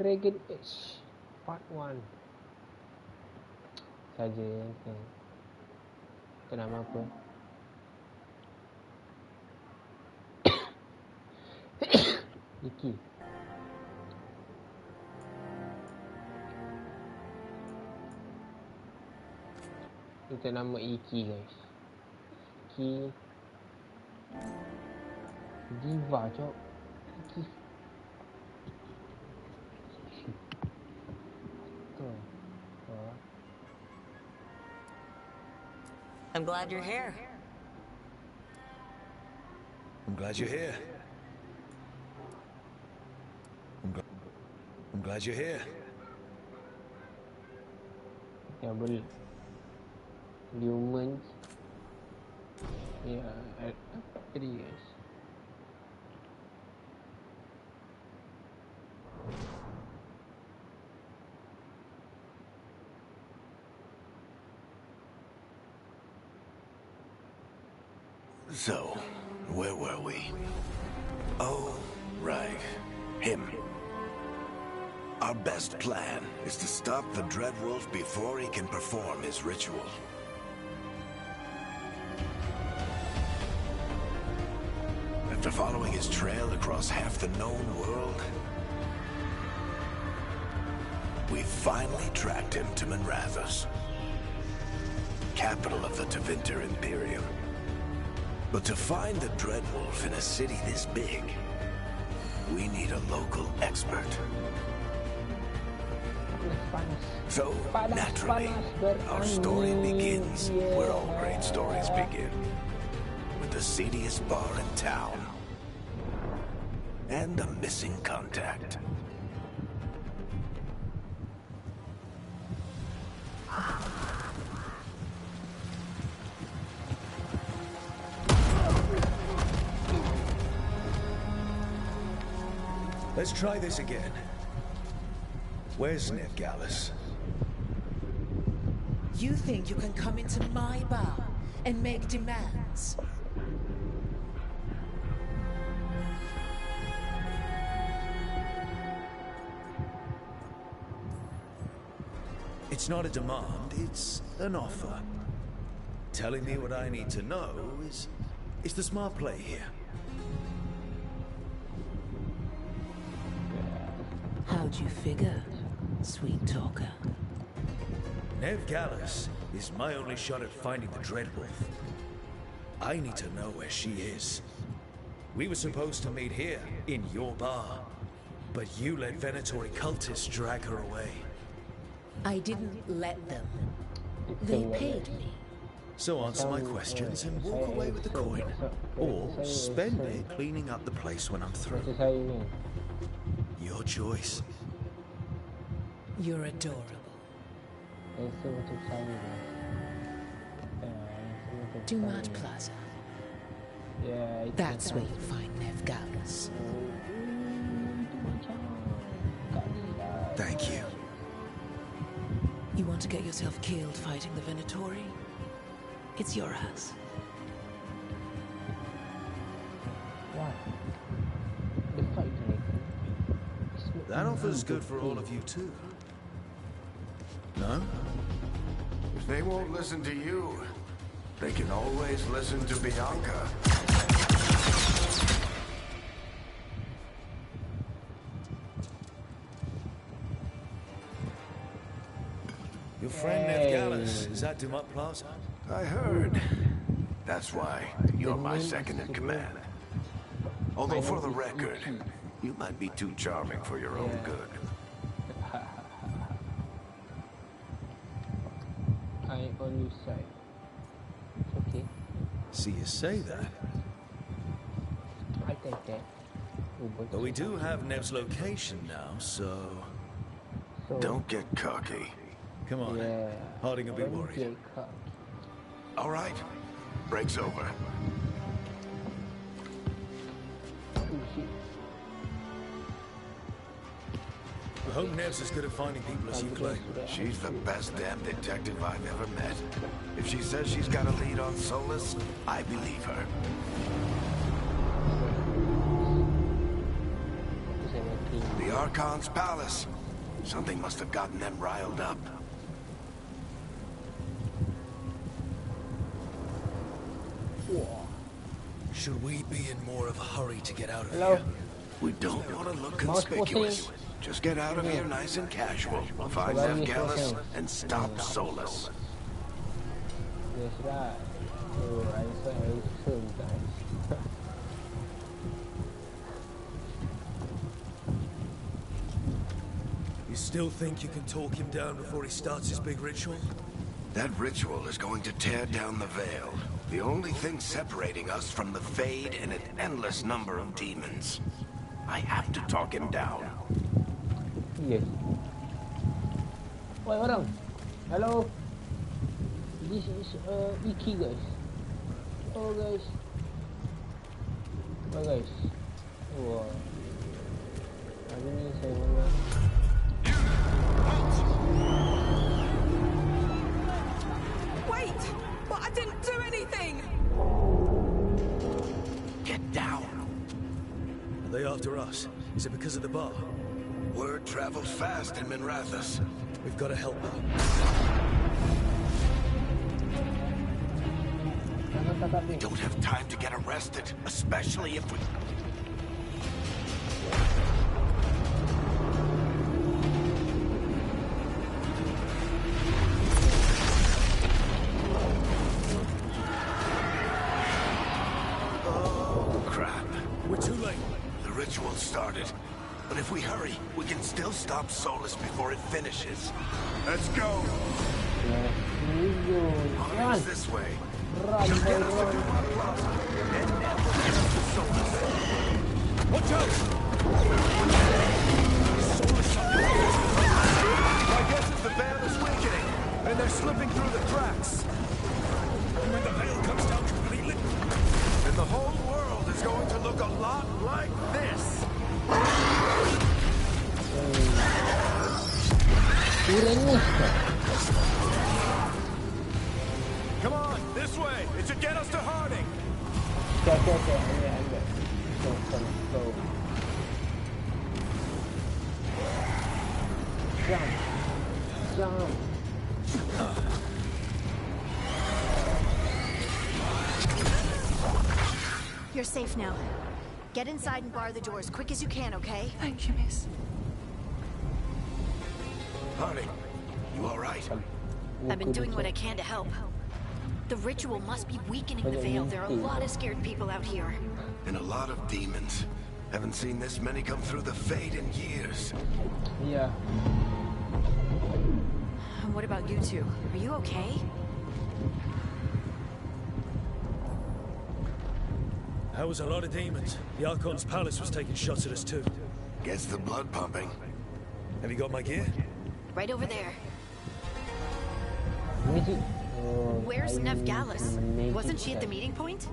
Dragon Age Part 1 saja kan. Itu nama apa? Iki. Itu nama Iki guys. Iki Diva cok. Iki I'm glad you're here. I'm glad you're here. I'm glad you're here. Ya boleh. Humans. Ya, apa tadi guys? So, where were we? Oh, right. Him. Our best plan is to stop the Dreadwolf before he can perform his ritual. After following his trail across half the known world, we finally tracked him to Minrathous, capital of the Tevinter Imperium. But to find the Dreadwolf in a city this big, we need a local expert. So, naturally, our story begins where all great stories begin. With the seediest bar in town. And a missing contact. Let's try this again. Where's Ned Gallus? You think you can come into my bar and make demands? It's not a demand, it's an offer. Telling me what I need to know is the smart play here. How'd you figure, sweet talker? Ned Gallus is my only shot at finding the Dreadwolf. I need to know where she is. We were supposed to meet here, in your bar. But you let Venatori cultists drag her away. I didn't let them. They paid me. So answer my questions and walk away with the coin. Or spend it cleaning up the place when I'm through. Your choice. You're adorable. Dumat Plaza. That's where you'll find Ned Gallus. Thank you. You want to get yourself killed fighting the Venatori? It's your house. That offer's good for all of you too. No? If they won't listen to you, they can always listen to Bianca. Your friend Ned Gallus is at Dumat Plaza. I heard. That's why you're my second in command. Although for the record, you might be too charming for your own good. I only say. Okay. See you say that. I take that. But we do have Nev's location now, so... Don't get cocky. Come on. Yeah. Harding will be worried. All right. Break's over. I hope Nev's as good at finding people as you claim. She's the best damn detective I've ever met. If she says she's got a lead on Solus, I believe her. The Archon's palace. Something must have gotten them riled up. Should we be in more of a hurry to get out of Hello. here? We don't want to look Mouse conspicuous. button. Just get out of here nice and casual. Find Coba ini Gallus selesai. and stop Solus. Ya sudah. Aisyah guys. You still think you can talk him down before he starts his big ritual? That ritual is going to tear down the veil. The only thing separating us from the Fade and an endless number of demons. I have to talk him down. Yes. Woi orang. Hello. This is Iki guys. Oh guys. Oh guys. Wah. Hari ni saya mana? Wait! But I didn't do anything! Get down. Are they after us? Is it because of the bar? Word travels fast in Minrathous. We've got to help her. We don't have time to get arrested, especially if we... Oh, crap. We're too late. The ritual started. But if we hurry, we can still stop Solus before it finishes. Let's go! Run. It's this way. Run, Just get us to run. Dumont Plaza, and then we'll get us to Solus. Watch out! My guess is the veil is weakening, and they're slipping through the cracks. And when the veil comes down completely, And the whole world is going to look a lot like this. Come on, this way. It should get us to Harding. Okay. Ambil. Go. Jump. You're safe now. Get inside and bar the door as quick as you can, okay? Thank you, miss. Harding, you all right? I've been doing what I can to help. The ritual must be weakening the veil. There are a lot of scared people out here. And a lot of demons. Haven't seen this many come through the Fade in years. Yeah. And what about you two? Are you okay? that was a lot of demons. The Archon's palace was taking shots at us too. Gets the blood pumping. Have you got my gear? Right over there. Magic. Where's Nev Gallus? Wasn't she at the meeting point?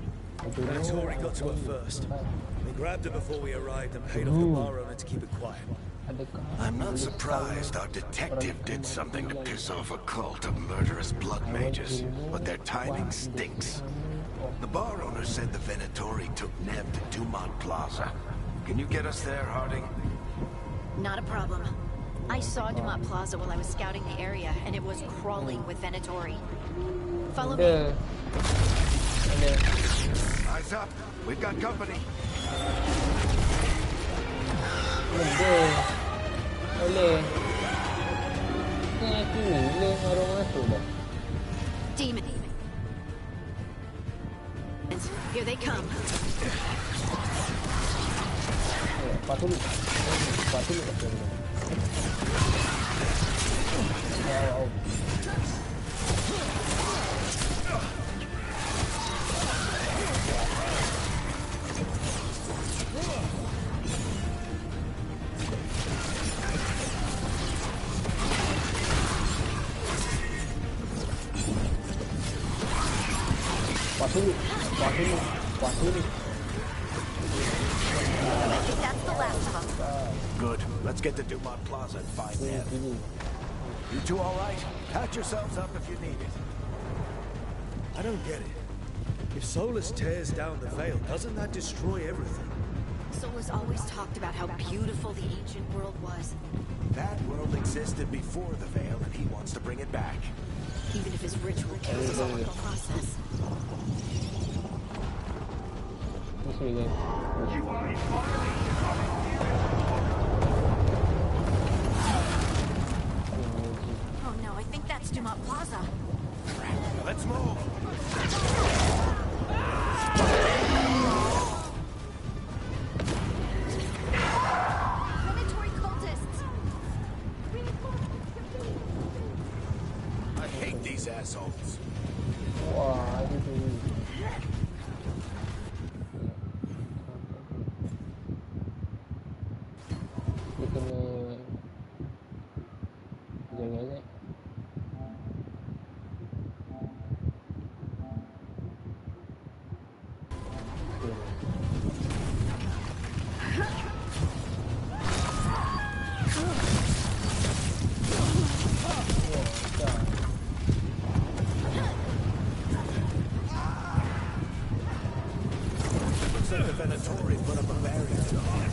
Tori got to her first. We grabbed her before we arrived and paid off the bar owner to keep it quiet. I'm not surprised our detective did something to piss off a cult of murderous blood mages, but their timing stinks. The bar owner said the Venatori took Nev to Dumont Plaza. Can you get us there, Harding? Not a problem. I saw Dumont Plaza while I was scouting the area, and it was crawling with Venatori. Follow me. Eyes up. We've got company. Demon. Here they come. I think that's the last of them. Good. Let's get to Dumont Plaza and find Nev. You two all right? Patch yourselves up if you need it. I don't get it. If Solus tears down the veil, doesn't that destroy everything? Solus always talked about how beautiful the ancient world was. That world existed before the Veil, and he wants to bring it back. Even if his ritual kills us all in the process. This way, guys. Oh no, I think that's Dumont Plaza. Let's move! Predatory cultists! I hate these assholes. Wah, aduh. Dia kena jaga kan. Looks like the Venatori put up a barrier to harm.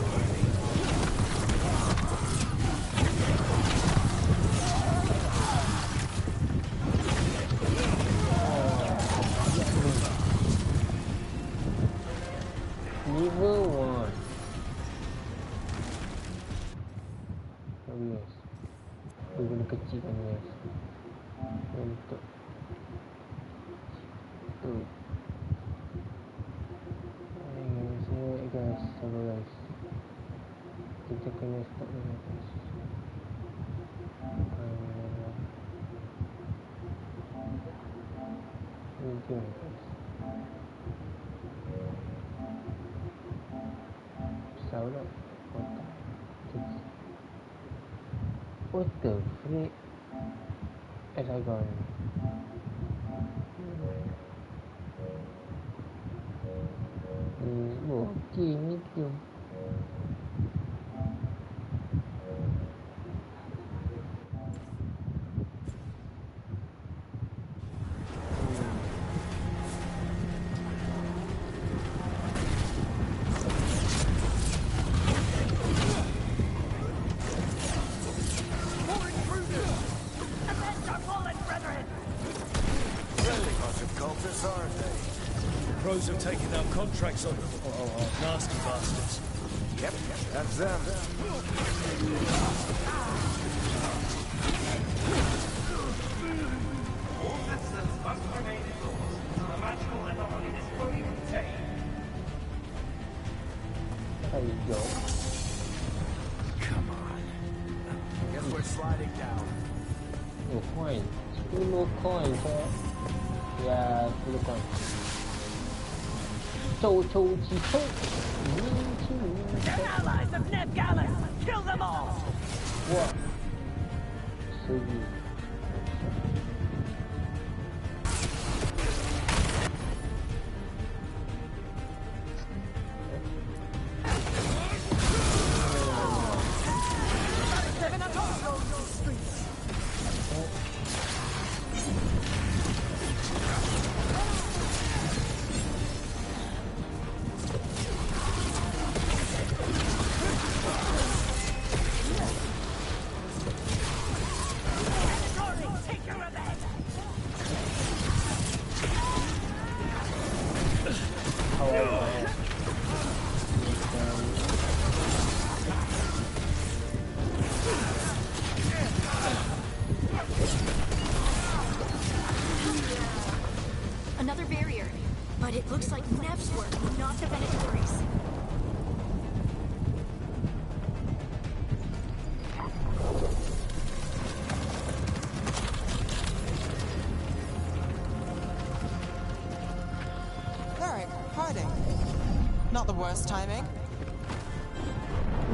Level 1. Oh yes. Dia guna kecilkan guys. Untuk tu. Semua guys, sabar guys. Kita kena stop dulu guys. Ini guys. Saudara kotak. What the freak? I got it. Okay, medium. Friendly bunch of cultists, aren't they? Pros have taken out contracts on them. Nasty bastards. Yep, that's them. All systems must remain indoors until the magical anomaly is fully contained. There you go. Come on. Guess we're sliding down. Oh, coin. 10 coin, sir. Yeah, 10 coin. They're allies of Ned Gallus! Kill them all! What? So good. Take your revenge! Another barrier. But it looks like Nev's work, not the Venatori's. Cleric, hiding. Not the worst timing.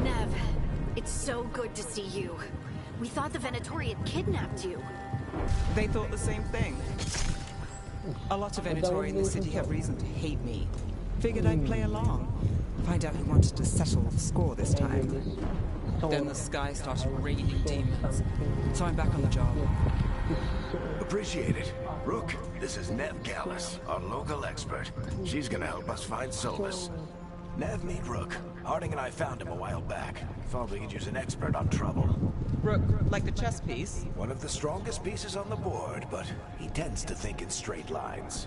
Nev, it's so good to see you. We thought the Venatori had kidnapped you. They thought the same thing. A lot of Venatori in the city have reason to hate me. Figured I'd play along. Find out who wanted to settle the score this time. Then the sky started raining demons. So I'm back on the job. Appreciate it. Rook, this is Nev Gallus, our local expert. She's gonna help us find Solus. Nev, meet Rook, Harding and I found him a while back. Thought we could use an expert on trouble. Rook, like the chess piece? One of the strongest pieces on the board, but he tends to think in straight lines.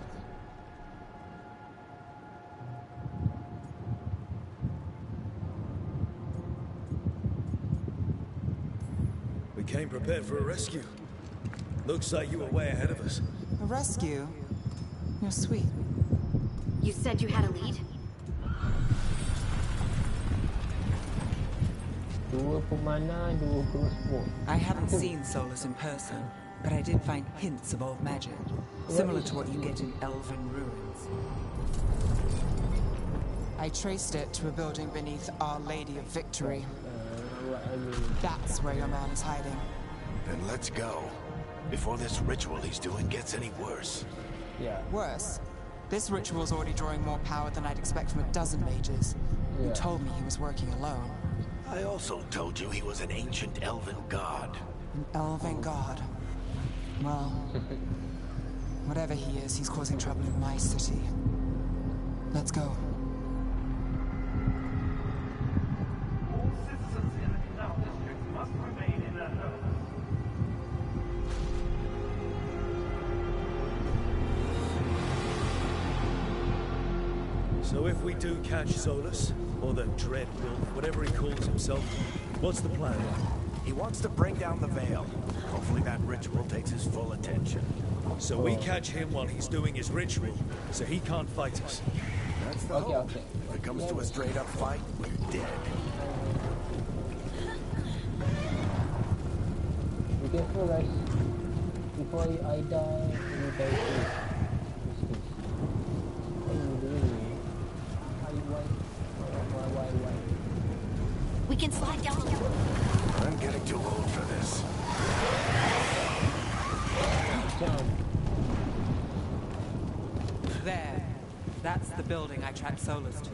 We came prepared for a rescue. Looks like you were way ahead of us. A rescue? You're sweet. You said you had a lead? Dua pemana, dua crossbow. I haven't seen Solus in person, but I did find hints of old magic, similar to what you get in elven ruins. I traced it to a building beneath Our Lady of Victory. That's where your man is hiding. Then let's go. Before this ritual he's doing gets any worse. Yeah. Worse, this ritual's already drawing more power than I'd expect from a dozen mages. You told me he was working alone. I also told you he was an ancient elven god. An elven god. Well, whatever he is, he's causing trouble in my city. Let's go. All citizens in the Canal District must remain in their homes. So if we do catch Solus, or the Dread Wolf, whatever he calls himself, what's the plan? He wants to bring down the veil. Hopefully that ritual takes his full attention. So we catch him while he's doing his ritual, so he can't fight us. That's the Okay, hope. okay. If it comes to a straight-up fight, we're dead. Be careful, guys. Before I die, you guys see. What are you doing? Why? We can slide down here. I'm getting too old for this. Jump. There. That's the building I tracked Solus to.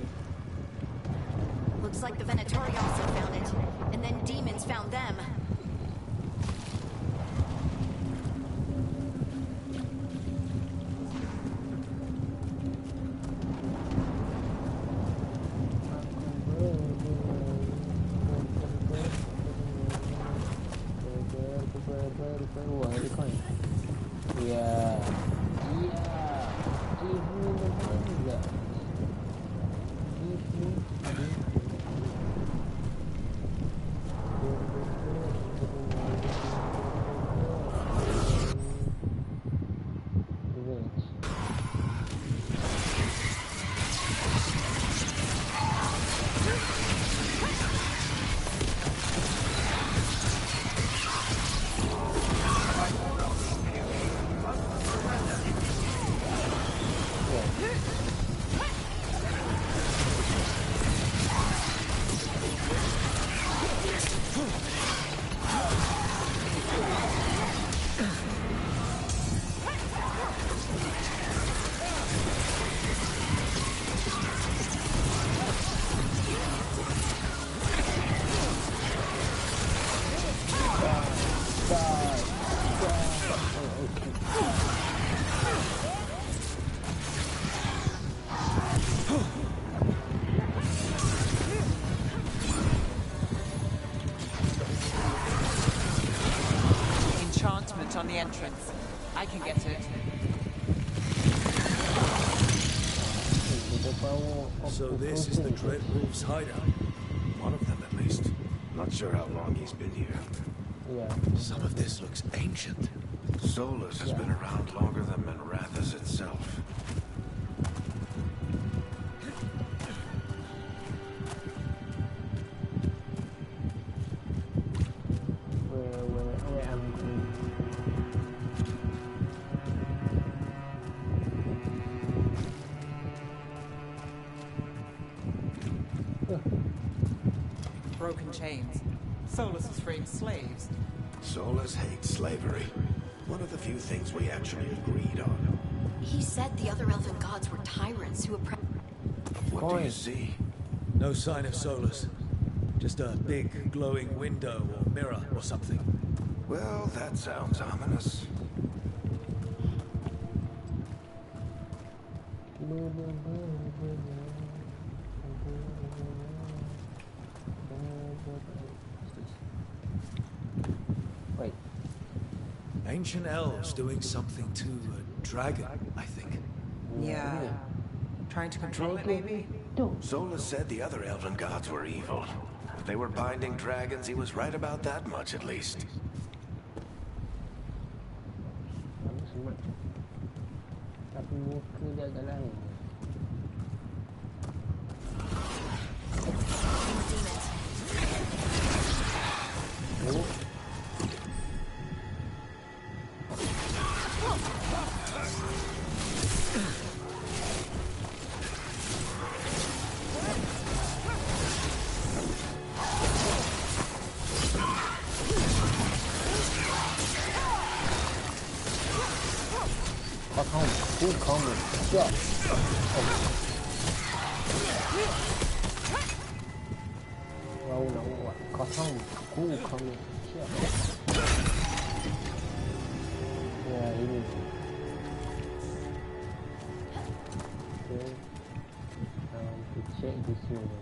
Looks like the Venatori also found it. And then demons found them. On the entrance. I can get it. So this is the Dread Wolf's hideout. One of them, at least. Not sure how long he's been here. Yeah. Some of this looks ancient. Solus has been around longer than Manrathus itself. Where am Broken chains. Solus has freed slaves. Solus hates slavery. One of the few things we actually agreed on. He said the other elven gods were tyrants who oppressed. What do you see? No sign of Solus. Just a big glowing window or mirror or something. Well, that sounds ominous. Wait. Ancient elves doing something to a dragon, I think. Yeah. Trying to control it, maybe? Solus said the other elven gods were evil. If they were binding dragons, he was right about that much, at least. Tapi muka dia agak lain. Oh. Who coming? Yeah. Oh no, what? Cotton. Who coming? Yeah. Yeah, he is. Okay. To check this unit.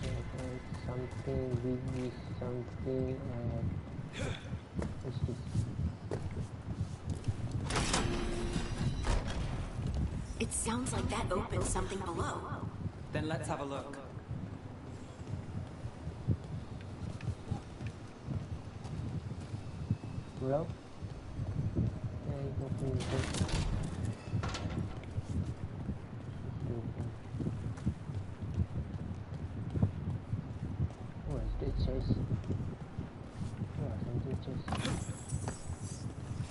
Okay, something big, something. What's this? It sounds like that opened something below. Then let's have a look. Hello? Where's the chest? Where's the chest?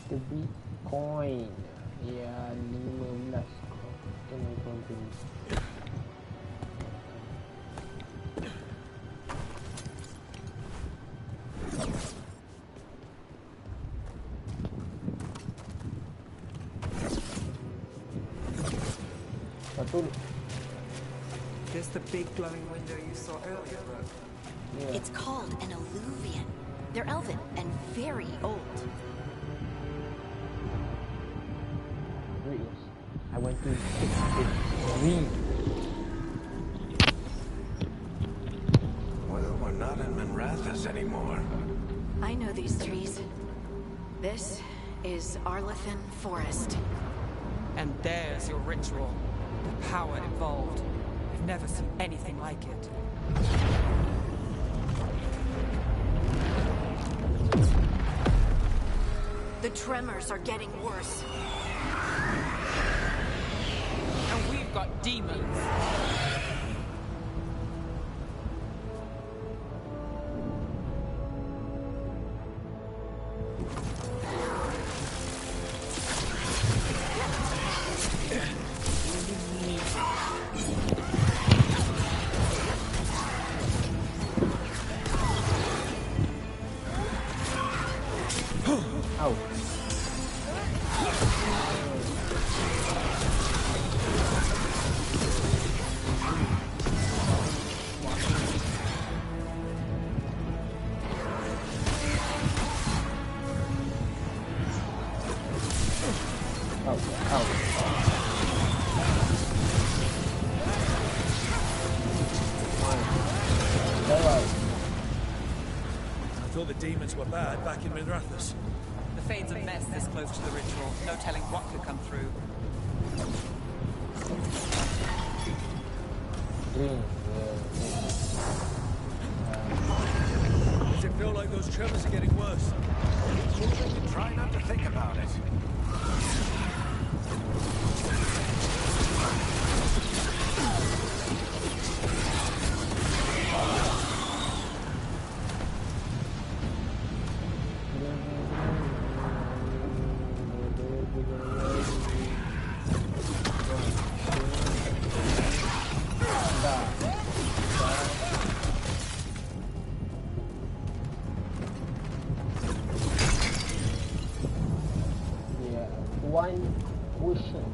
The Bitcoin. Ya, 15 dengan company. Satu. There's the big glowing window you saw earlier, Brooke. Yeah. It's called an alluvian. They're elven and very old. I went to read. Well, we're not in Minrathous anymore. I know these trees. This is Arlethan Forest. And there's your ritual. The power involved. I've never seen anything like it. The tremors are getting worse. And we've got demons. Ow. I thought the demons were bad back in Minrathous. The Fade's a mess this close to the ritual. No telling what could come through. Does it feel like those tremors are getting worse? Try not to think about it. One cushion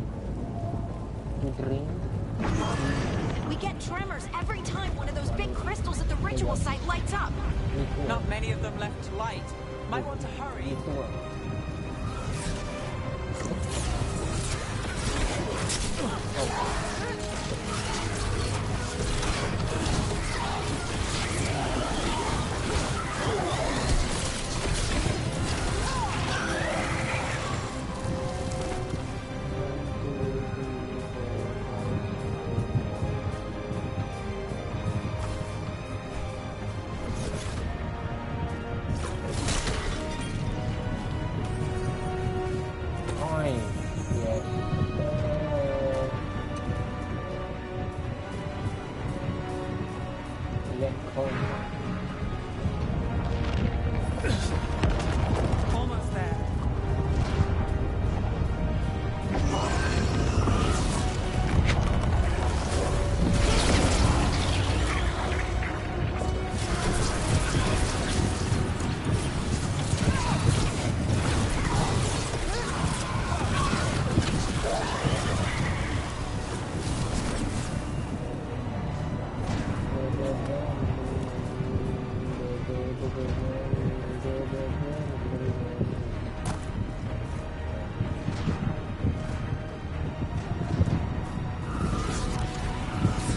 to drink. We get tremors every time one of those big crystals at the ritual site lights up. Not many of them left to light. Might want to hurry. Almost there.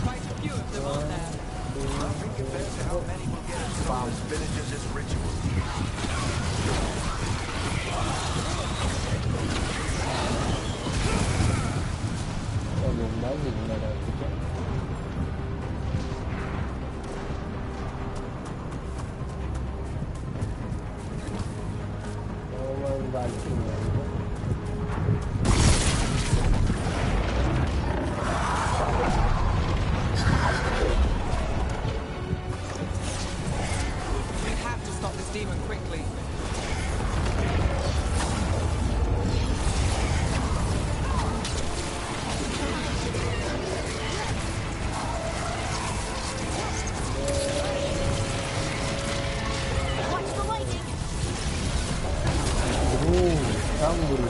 Quite a few of them, aren't there? Nothing compared to how many will get as Solus finishes his ritual here. belum lagi gimana kita. Oh, balik We have to stop this demon quickly. Watch the lightning! kamu buru.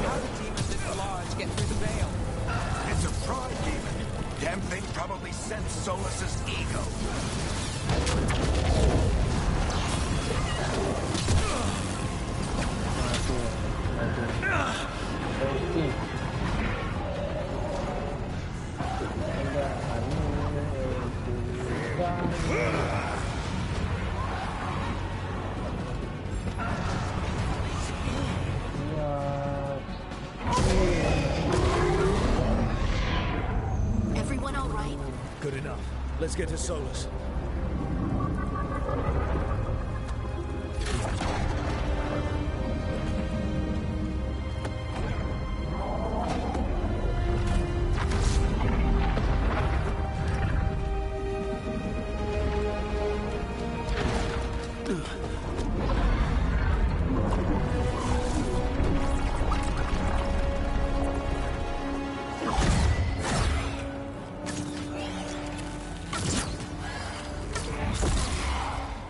How do demons this large get through the veil? It's a pride demon. Damn thing probably sensed Solus's ego. Everyone all right? Good enough. Let's get to Solus.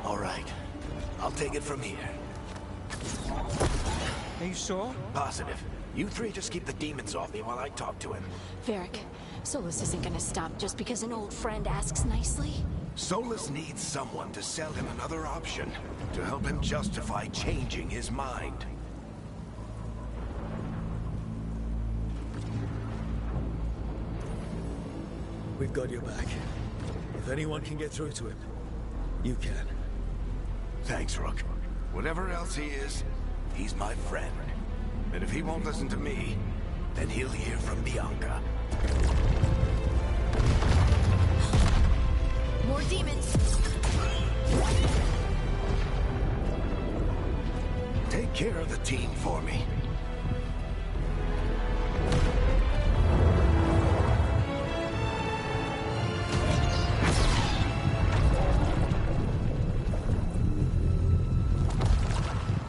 All right. I'll take it from here. Are you sure? Positive. You three just keep the demons off me while I talk to him. Varric, Solus isn't gonna stop just because an old friend asks nicely. Solus needs someone to sell him another option, to help him justify changing his mind. We've got your back. If anyone can get through to him, you can. Thanks, Rook. Whatever else he is, he's my friend. And if he won't listen to me, then he'll hear from Bianca. More demons! Take care of the team for me.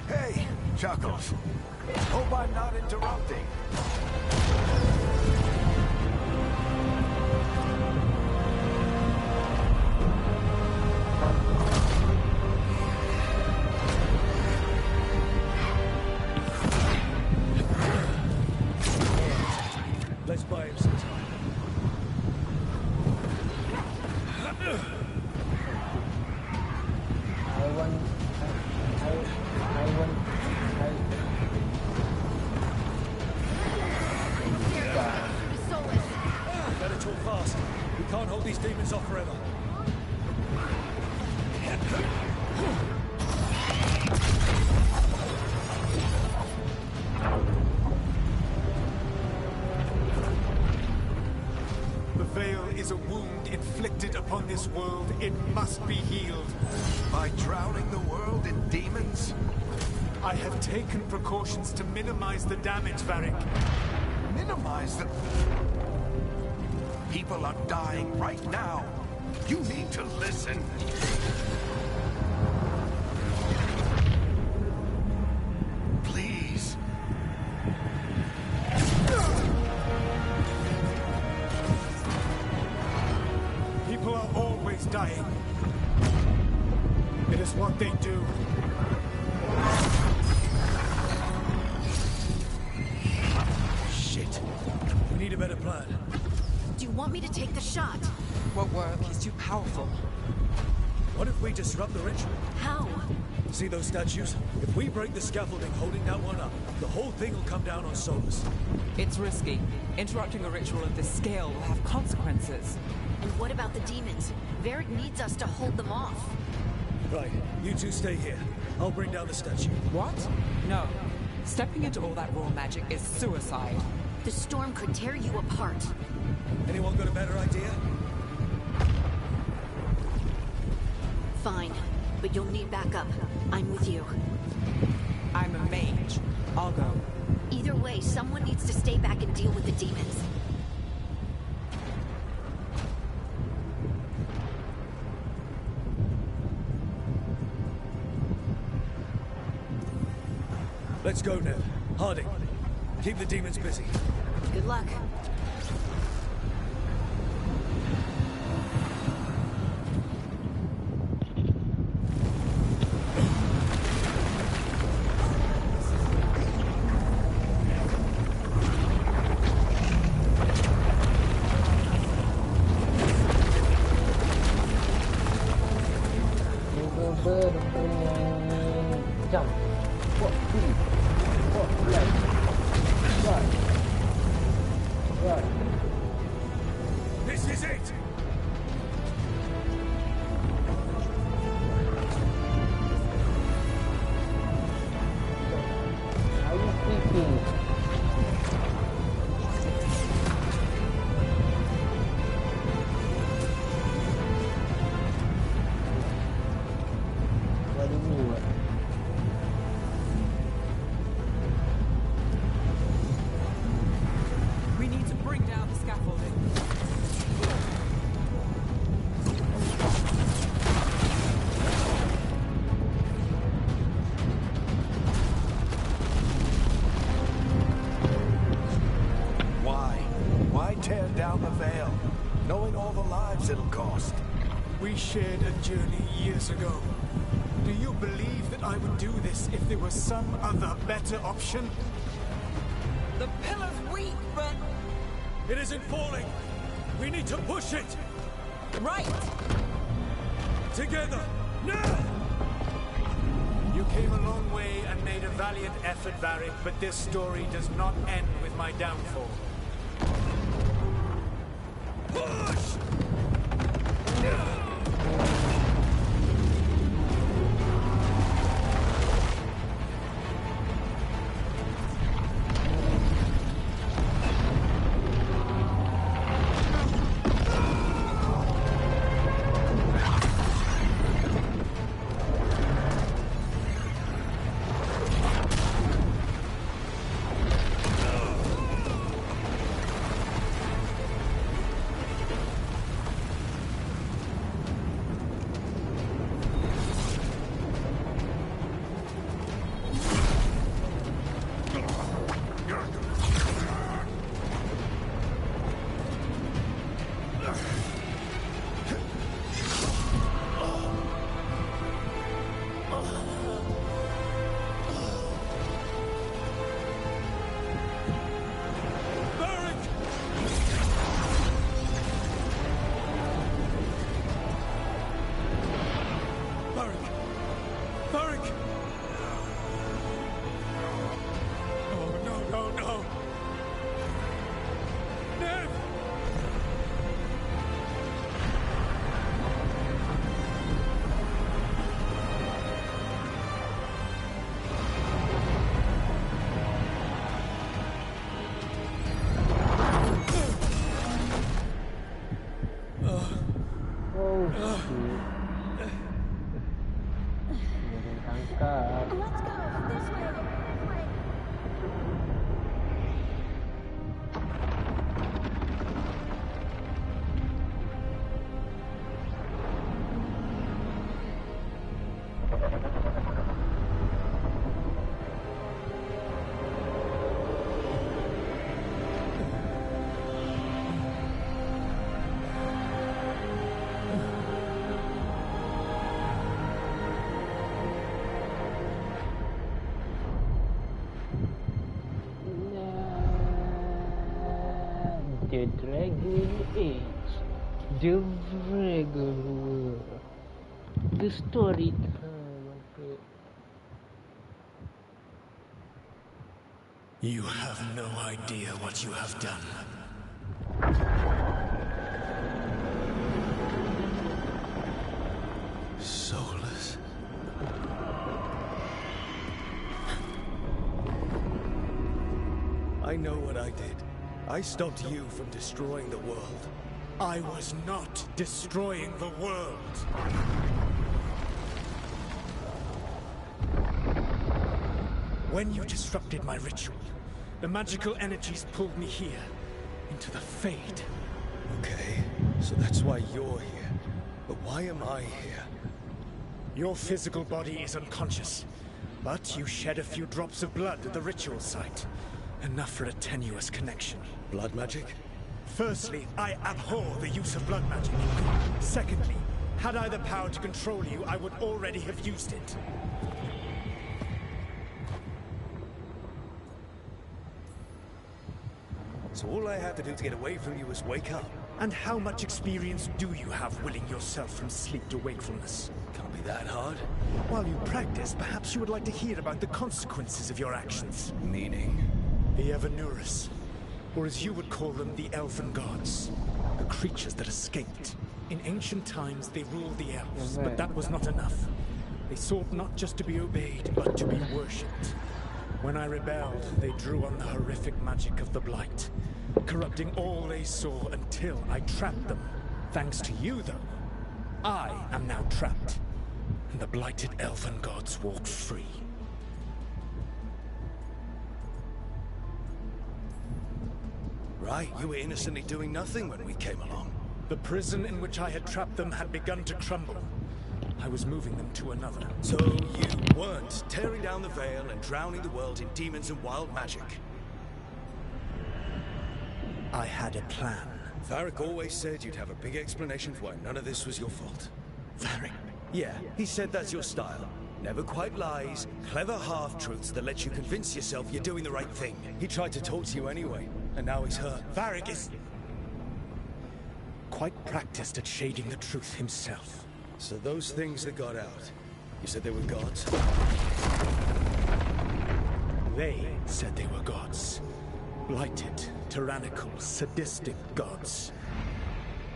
Hey, Chuckles. Hope I'm not interrupting. Let's buy him some time. I is a wound inflicted upon this world. It must be healed. By drowning the world in demons? I have taken precautions to minimize the damage, Varric. Minimize the... People are dying right now. You need to listen. Please. People are always dying. It is what they do. Shit. We need a better plan. Do you want me to take the shot? Won't work. He's too powerful. What if we disrupt the ritual? How? See those statues? If we break the scaffolding holding that one up, the whole thing will come down on Solus. It's risky. Interrupting a ritual of this scale will have consequences. And what about the demons? Varric needs us to hold them off. Right, you two stay here. I'll bring down the statue. What? No. Stepping into all that raw magic is suicide. The storm could tear you apart. Anyone got a better idea? Fine, but you'll need backup. I'm with you. I'm a mage. I'll go. Either way, someone needs to stay back and deal with the demons. Let's go now. Harding, keep the demons busy. Good luck. Jump. What? What? Left. Right. Right. This is it! Are you thinking? What do you mean? We need to bring down the scaffolding. Why? Why tear down the veil? Knowing all the lives it'll cost. We shared a journey years ago. Do you believe that I would do this if there was some other better option? The pillar's weak, but... It isn't falling! We need to push it! Right! Together! Now! You came a long way and made a valiant effort, Varric, but this story does not end with my downfall. Push! The Dragon Age. The Dragon World. The story time. Okay. You have no idea what you have done. Soulless. I know what I did. I stopped you from destroying the world. I was not destroying the world. When you disrupted my ritual, the magical energies pulled me here, into the Fade. Okay, so that's why you're here. But why am I here? Your physical body is unconscious, but you shed a few drops of blood at the ritual site. Enough for a tenuous connection. Blood magic? Firstly, I abhor the use of blood magic. Secondly, had I the power to control you, I would already have used it. So all I had to do to get away from you was wake up? And how much experience do you have willing yourself from sleep to wakefulness? Can't be that hard. While you practice, perhaps you would like to hear about the consequences of your actions. Meaning? The Evanurus, or as you would call them, the Elven Gods. The creatures that escaped. In ancient times, they ruled the elves, but that was not enough. They sought not just to be obeyed, but to be worshipped. When I rebelled, they drew on the horrific magic of the Blight, corrupting all they saw until I trapped them. Thanks to you, though, I am now trapped, and the blighted Elven Gods walk free. Right, you were innocently doing nothing when we came along. The prison in which I had trapped them had begun to crumble. I was moving them to another. So you weren't tearing down the veil and drowning the world in demons and wild magic? I had a plan. Varric always said you'd have a big explanation for why none of this was your fault. Varric? Yeah, he said that's your style. Never quite lies, clever half-truths that let you convince yourself you're doing the right thing. He tried to talk to you anyway, and now he's hurt. Varric is quite practiced at shading the truth himself. So those things that got out, you said they were gods? They said they were gods. Blighted, tyrannical, sadistic gods.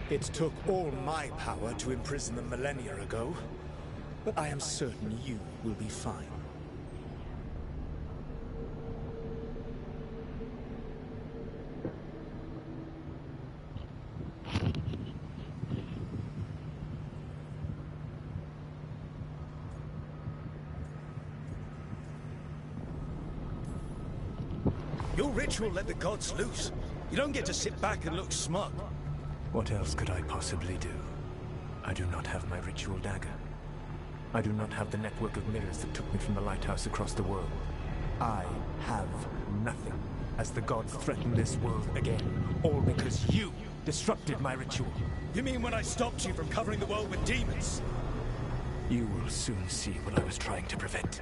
It took all my power to imprison them millennia ago, but I am certain you will be fine. Your ritual let the gods loose. You don't get to sit back and look smug. What else could I possibly do? I do not have my ritual dagger. I do not have the network of mirrors that took me from the lighthouse across the world. I have nothing, as the gods threaten this world again. All because you disrupted my ritual. You mean when I stopped you from covering the world with demons? You will soon see what I was trying to prevent.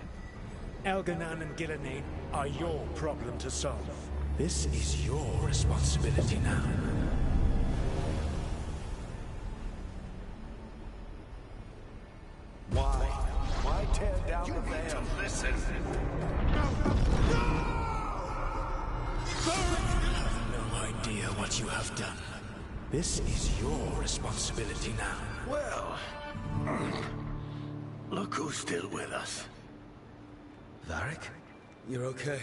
Elganan and Gillenane are your problem to solve. This is your responsibility now. Why tear down the veil? Listen. You have no idea what you have done. This is your responsibility now. Well, look who's still with us. Varric? You're okay.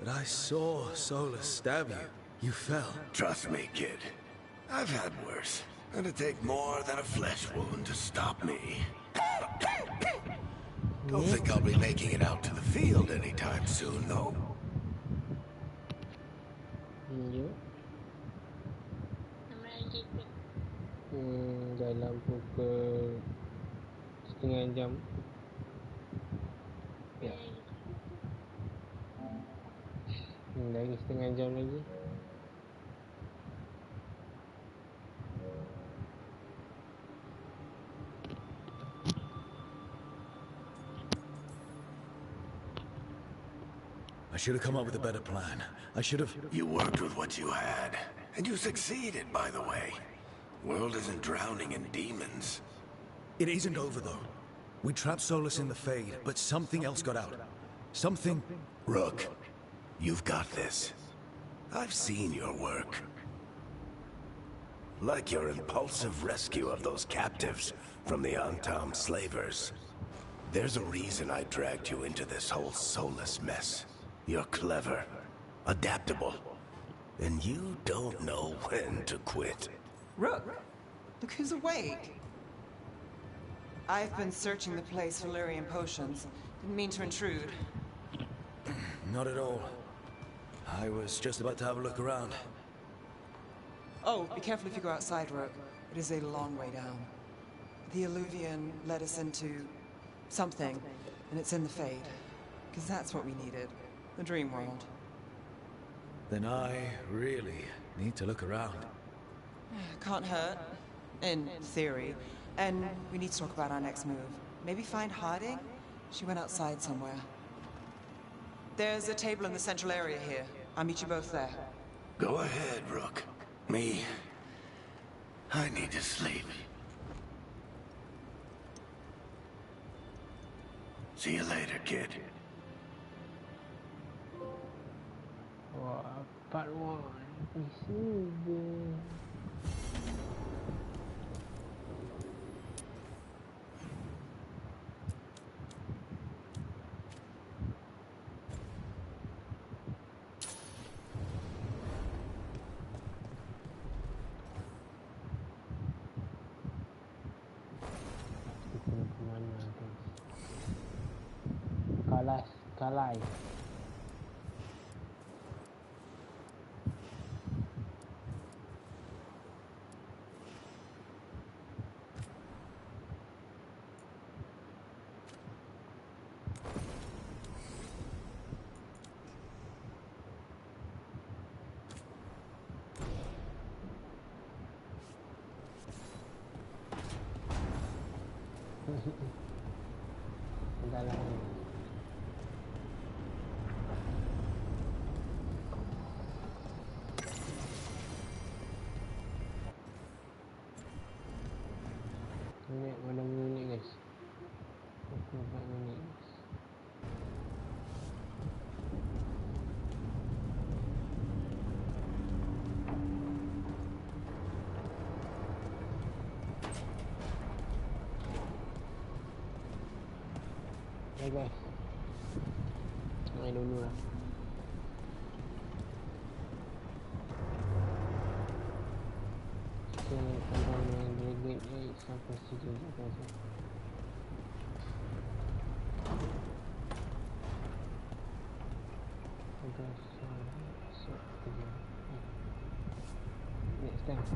But I saw Solus stab you. You fell. Trust me, kid. I've had worse. It'd take more than a flesh wound to stop me. Don't think I'll be making it out to the field anytime soon, though. Dalam pukul setengah jam. Ya. Lagi setengah jam lagi. I should have come up with a better plan. I should have... You worked with what you had. And you succeeded, by the way. World isn't drowning in demons. It isn't over, though. We trapped Solus in the Fade, but something else got out. Something... Rook, you've got this. I've seen your work. Like your impulsive rescue of those captives from the Antam slavers. There's a reason I dragged you into this whole Solus mess. You're clever, adaptable, and you don't know when to quit. Rook, look who's awake. I've been searching the place for Lyrian potions. Didn't mean to intrude. Not at all. I was just about to have a look around. Oh, be careful if you go outside, Rook. It is a long way down. The Alluvian led us into something, and it's in the Fade. Because that's what we needed. The dream world. Then I really need to look around. Can't hurt. In theory. And we need to talk about our next move. Maybe find Harding? She went outside somewhere. There's a table in the central area here. I'll meet you both there. Go ahead, Rook. Me, I need to sleep. See you later, kid. Wah, part 1 episode. Kalai. Dalam ni. Minit mana minit guys? 24 minit guys. Ya guys, main dulu lah. Kita akan main Dragon Age sampai situ guys. Next time.